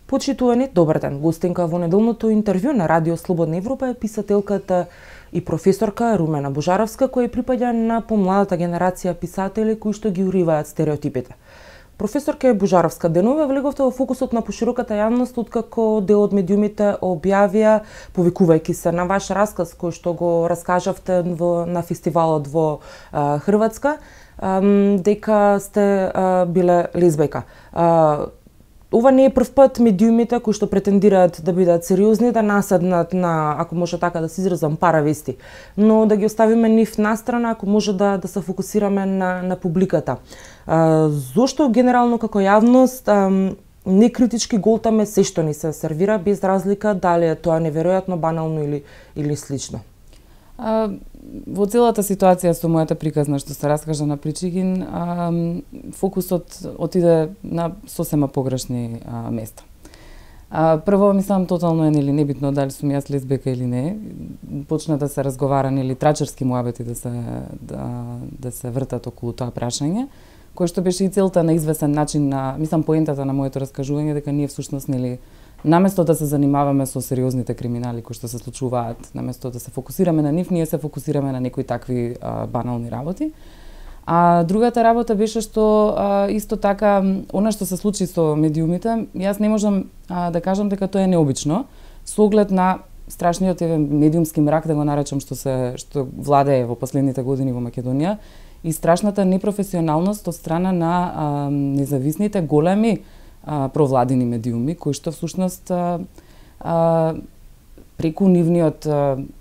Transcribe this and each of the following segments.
Почитувани, добар ден. Гостинка во неделното интервју на Радио Слободна Европа е писателката и професорка Румена Божаровска, која припаѓа на помладата генерација писатели кои што ги уриваат стереотипите. Професорка Божаровска, денове влеговте во фокусот на пошироката јавност откако дел од медиумите објавија, повикувајќи се на ваш расказ кој што го раскажавте на фестивалот во Хрватска, дека сте биле лесбијка. Ова не е прв пат медиумите кои што претендираат да бидат сериозни да наседнат на, ако може така да се изразам, паравести, но да ги оставиме нив настрана, ако може да се фокусираме на публиката. Зошто генерално како јавност не критички голтаме се што ни се сервира без разлика дали е тоа неверојатно, банално или слично? Во целата ситуација со мојата приказна што се раскажа на Причигин, фокусот отиде на сосема погрешни места. Прво, мислам, тотално е нели небитно дали сум јас лесбека или не. Почна да се разговара нели трачерски муабети да се вртат околу тоа прашање, кој што беше и целта на извесен начин мислам поентата на моето раскажување дека ние всушност нели наместо да се занимаваме со сериозните криминали кои што се случуваат, наместо да се фокусираме на нив, ние се фокусираме на некои такви банални работи. А другата работа беше што исто така, она што се случи со медиумите, јас не можам да кажам дека тоа е необично, со оглед на страшниот медиумски мрак, да го наречам, што владее во последните години во Македонија, и страшната непрофесионалност од страна на независните големи провладини медиуми, кои што всушност преку нивниот,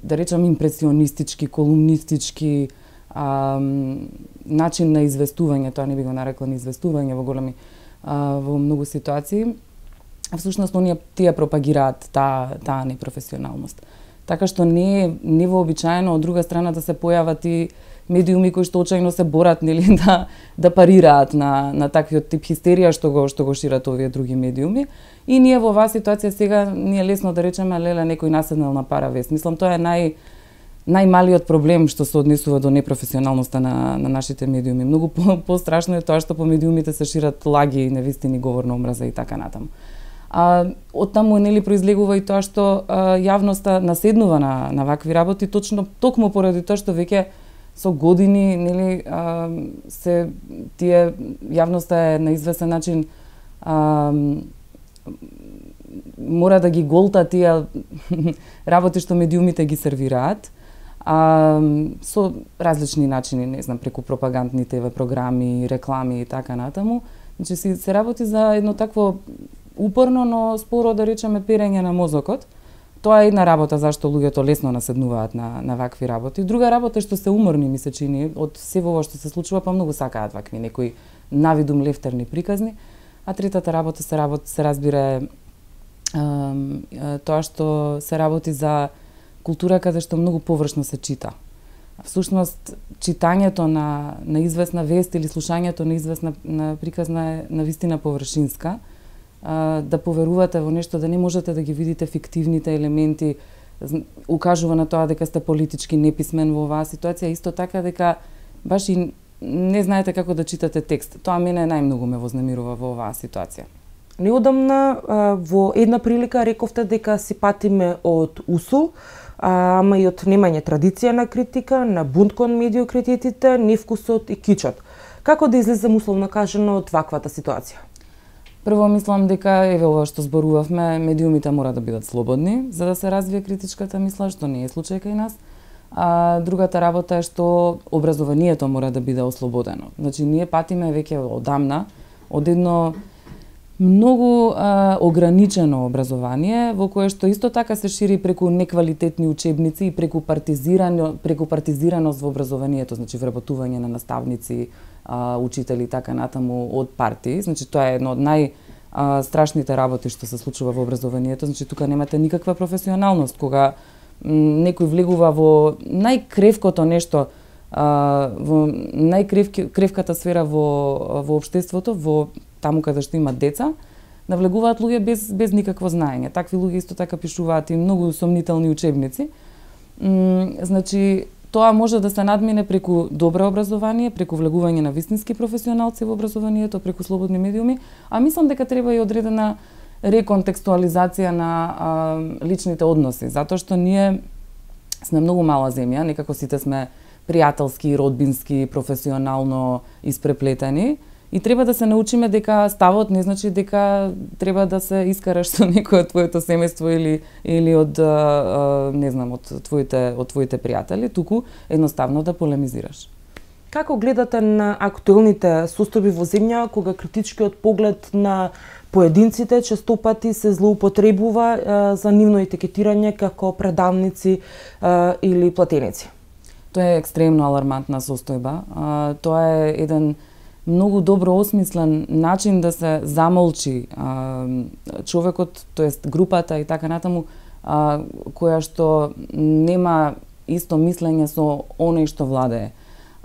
да речам, импресионистички, колумнистички начин на известување, тоа не би го нарекла ни известување во многу ситуации, всушност тие пропагираат таа непрофесионалност. Така што не е невообичаено од друга страна да се појават и медиуми кои што очајно се борат нели да парираат на таквиот тип хистерија што го шират овие други медиуми. И ние во оваа ситуација сега ни е лесно да речеме леле некој наседнал на паравест. Мислам тоа е најмалиот проблем што се однесува до непрофесионалноста на нашите медиуми. Многу пострашно е тоа што по медиумите се шират лаги, невистини, говор на омраза и така натаму. Оттаму нели произлегува и тоа што јавноста наседнува на вакви работи токму поради тоа што веќе со години нели се тие јавноста е на известен начин мора да ги голта тие работи што медиумите ги сервираат со различни начини, не знам, преку пропагандни ТВ програми, реклами и така натаму. Значи се работи за едно такво упорно, но споро, да речеме, перење на мозокот. Тоа е една работа зашто луѓето лесно наседнуваат на вакви работи. Друга работа е што се уморни, ми се чини, од сево ова што се случува, па многу сакаат вакви некои навидум лефтерни приказни. А третата работа се разбира тоа што се работи за култура каде што многу површно се чита. Всушност, читањето на известна вест или слушањето на известна приказна е навистина површинска. Да поверувате во нешто, да не можете да ги видите фиктивните елементи, укажува на тоа дека сте политички неписмен во оваа ситуација, исто така дека баш и не знаете како да читате текст. Тоа мене најмногу ме вознемирува во оваа ситуација. Неодамна во една прилика рековте дека си патиме од усул, ама и од немање традиција на критика, на бунт кон медиокритетите, невкусот и кичот. Како да излезем условно кажано од ваквата ситуација? Прво мислам дека ова што зборувавме, медиумите мора да бидат слободни за да се развие критичката мисла, што не е случај кај нас. Другата работа е што образованието мора да биде ослободено. Значи ние патиме веќе одамна од едно многу ограничено образование во кое што исто така се шири преку неквалитетни учебници и преку партизираност во образованието, значи вработување на наставници, учители и така натаму од партии. Значи тоа е едно од страшните работи што се случува во образованието. Значи тука немате никаква професионалност кога некој влегува во најкревкото нешто, во најкревката сфера во општеството, во таму каде што има деца, навлегуваат луѓе без никакво знаење. Такви луѓе исто така пишуваат и многу сомнителни учебници. Значи тоа може да се надмине преку добро образование, преку влегување на вистински професионалци во образованието, преку слободни медиуми, а мислам дека треба и одредена реконтекстуализација на личните односи, затоа што ние сме многу мала земја, некако сите сме пријателски, родбински, професионално испреплетени и треба да се научиме дека ставот не значи дека треба да се искараш со некој од твоето семејство или од не знам, од твоите пријатели, туку едноставно да полемизираш. Како гледате на актуелните состојби во земја кога критичкиот поглед на поединците честопати се злоупотребува за нивно етикетирање како предавници или платеници? Тоа е екстремно алармантна состојба. Тоа е еден многу добро осмислен начин да се замолчи човекот, тоест групата и така натаму, која што нема исто мислење со оној што владее.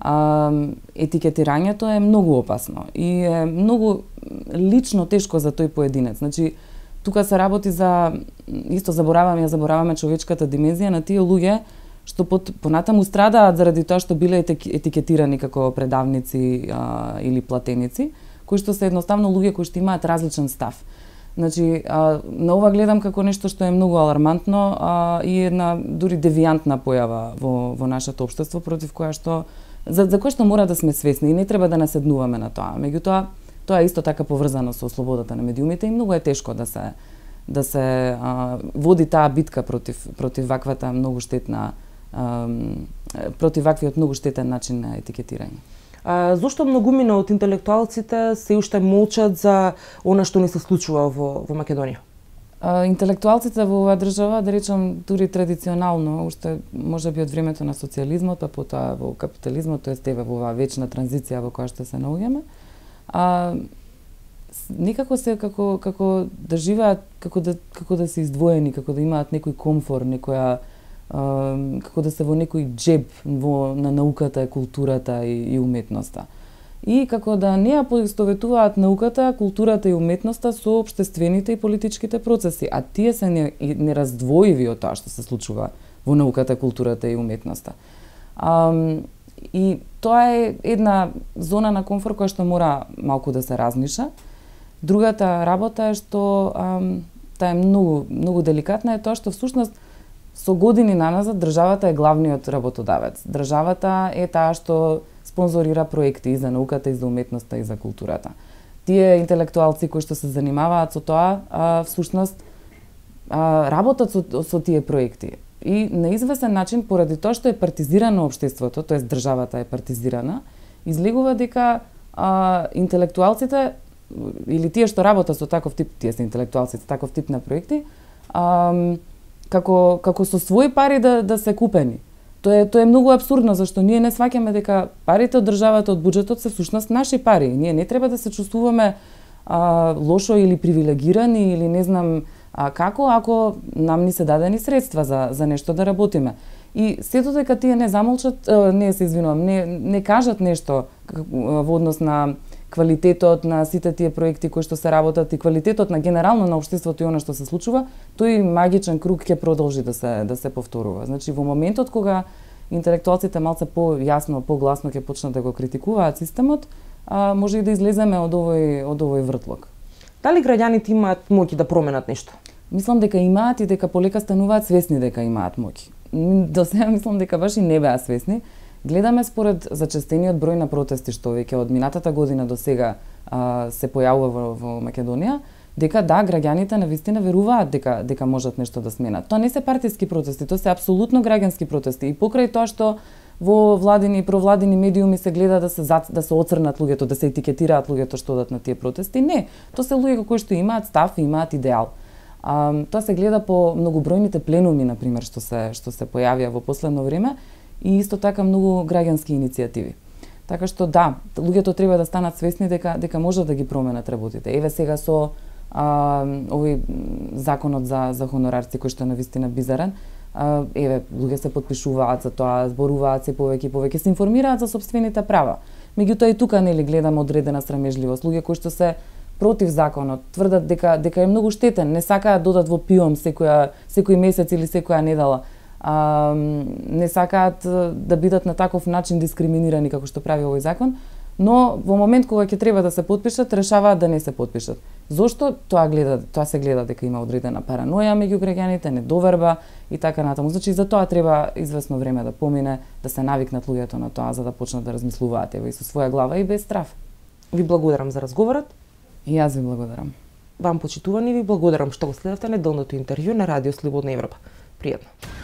Етикетирањето е многу опасно и е многу лично тешко за тој поединец. Значи, тука се работи за, исто забораваме човечката димензија на тие луѓе што понатаму страдаат заради тоа што биле етикетирани како предавници или платеници, кои што се едноставно луѓе кои што имаат различен став. Значи, на ова гледам како нешто што е многу алармантно и една дури девијантна појава во нашето општество, против која што за кој што мора да сме свесни и не треба да наседнуваме на тоа. Меѓутоа, тоа е исто така поврзано со слободата на медиумите и многу е тешко да се води таа битка против ваквата многу штетна против ваквиот многу штетен начин на етикетирање. Зошто многумина од интелектуалците се уште молчат за она што ни се случува во Македонија? Интелектуалците во оваа држава, да речам, дури традиционално, уште можеби од времето на социјализмот, па потоа во капитализмот, тоест еве во оваа вечна транзиција во која што се наоѓаме, некако се како да живеат, како да се издвоени, како да имаат некој комфор, како да се во некој џеб на науката, културата и уметноста. И како да не ја поистоветуваат науката, културата и уметноста со општествените и политичките процеси, а тие се нераздвоиви од тоа што се случува во науката, културата и уметноста. И тоа е една зона на комфорт која што мора малку да се разниша. Другата работа е што таа е многу деликатна, е тоа што всушност со години наназад државата е главниот работодавец. Државата е таа што спонзорира проекти и за науката, и за уметноста, и за културата. Тие интелектуалци кои што се занимаваат со тоа, всушност работат со тие проекти. И на известен начин, поради тоа што е партизирано општеството, тоест државата е партизирана, излегува дека интелектуалците или тие што работат со таков тип, тие се интелектуалците, таков тип на проекти, како со своји пари да се купени. Тоа е многу абсурдно, зашто ние не сваќаме дека парите од државата, од буџетот се всушност наши пари. Ние не треба да се чувствуваме лошо или привилегирани или не знам како, ако нам ни се дадени средства за нешто да работиме. И сето дека тие не замолчат, не кажат нешто во однос на квалитетот на сите тие проекти кои што се работат и квалитетот на генерално на општеството и она што се случува, тој магичен круг ќе продолжи да се повторува. Значи во моментот кога интелектуалците малце појасно, погласно ќе почнат да го критикуваат системот, може и да излеземе од овој вртлок. Дали граѓаните имаат моќ да променат нешто? Мислам дека имаат и дека полека стануваат свесни дека имаат моќ. До сега мислам дека баш и не беа свесни. Гледаме според зачестениот број на протести што веќе од минатата година до сега се појавува во Македонија, дека да, граѓаните навистина веруваат дека можат нешто да сменат. Тоа не се партиски протести, тоа се апсолутно граѓански протести. И покрај тоа што во владини и провладини медиуми се гледа да се оцрнат луѓето, да се етикетираат луѓето што одат на тие протести, не. Тоа се луѓе кои што имаат став и имаат идеал. Тоа се гледа по многобројните пленуми, на пример, што се појавија во последно време, и исто така многу граѓански иницијативи. Така што да, луѓето треба да станат свесни дека можат да ги променат работите. Еве сега со овој законот за хонорарци кој што е навистина бизарен, еве луѓе се потпишуваат за тоа, зборуваат се повеќе и повеќе, се информираат за сопствените права. Меѓутоа и тука нели гледаме одредена срамежливост. Луѓе кои што се против законот тврдат дека е многу штетен, не сакаат додат во ПИОМ секој месец или секоја недела. Не сакаат да бидат на таков начин дискриминирани како што прави овој закон, но во момент кога ќе треба да се потпишат, решаваат да не се потпишат. Зошто? Тоа се гледа дека има одредена параноја меѓу граѓаните, недоверба и така натаму. Значи за тоа треба извесно време да помине, да се навикнат луѓето на тоа за да почнат да размислуваат и со своја глава и без страв. Ви благодарам за разговорот. И јас ви благодарам. Вам почитувани ви благодарам што го следевте неделното интервју на Радио Слободна Европа. Пријатно.